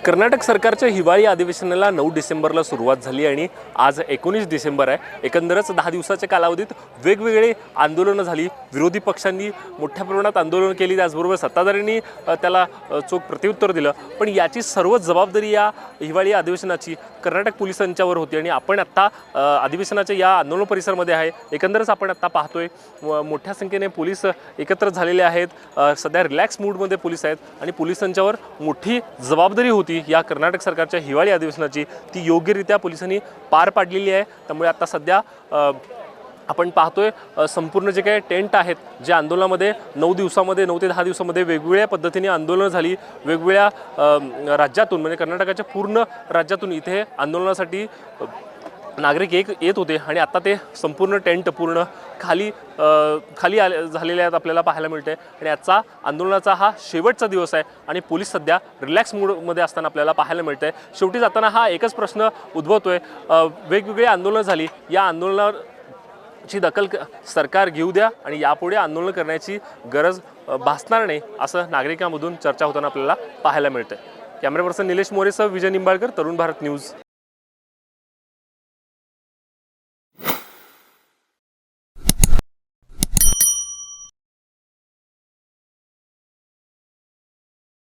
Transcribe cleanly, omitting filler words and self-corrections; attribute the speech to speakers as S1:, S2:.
S1: कर्नाटक सरकारच्या हिवाळी अधिवेशनाला 9 डिसेंबरला सुरुवात झाली आणि आज 19 डिसेंबर आहे। एकंदरच 10 दिवसाच्या कालावधीत वेगवेगळे आंदोलनं झाली। विरोधी पक्षांनी मोठ्या प्रमाणात आंदोलन केली, त्याचबरोबर सत्ताधाऱ्यांनी त्याला चोख प्रत्युत्तर दिलं। पण याची सर्व जबाबदारी या हिवाळी अधिवेशनाची कर्नाटक पोलिसांच्यावर होती आणि आपण आता अधिवेशनाच्या या आंदोलन परिसरामध्ये आहे। एकंदरच आपण आता पाहतोय मोठ्या संख्येने पोलीस एकत्र झालेले आहेत। सध्या रिलॅक्स मूडमध्ये पोलीस आहेत आणि पोलिसांच्यावर मोठी जबाबदारी होती या कर्नाटक सरकारच्या हिवाळी अधिवेशनाची, ती योग्यरित्या पोलिसांनी पार पाडलेली आहे। त्यामुळे आता सध्या आपण पाहतोय संपूर्ण जे काही टेंट आहेत, जे आंदोलनामध्ये 9 दिवसामध्ये 9 ते 10 दिवसामध्ये वेगवेगळ्या पद्धतीने आंदोलनं झाली। वेगवेगळ्या राज्यातून म्हणजे कर्नाटकाच्या पूर्ण राज्यातून इथे आंदोलनासाठी नागरिक येत होते आणि आता ते संपूर्ण टेंट पूर्ण खाली झालेले आहेत आपल्याला पाहायला मिळते। आणि आजचा आंदोलनाचा हा शेवटचा दिवस आहे आणि पोलीस सध्या रिलॅक्स मूडमध्ये असताना आपल्याला पाहायला मिळते। शेवटी जाताना हा एकच प्रश्न उद्भवतोय, वेगवेगळी आंदोलनं झाली, या आंदोलनाची दखल सरकार घेऊ द्या आणि यापुढे आंदोलन करण्याची गरज भासणार नाही, असं नागरिकांमधून चर्चा होताना आपल्याला पाहायला मिळते। कॅमेरा पर्सन निलेश मोरेसह विजय निंबाळकर, तरुण भारत न्यूज।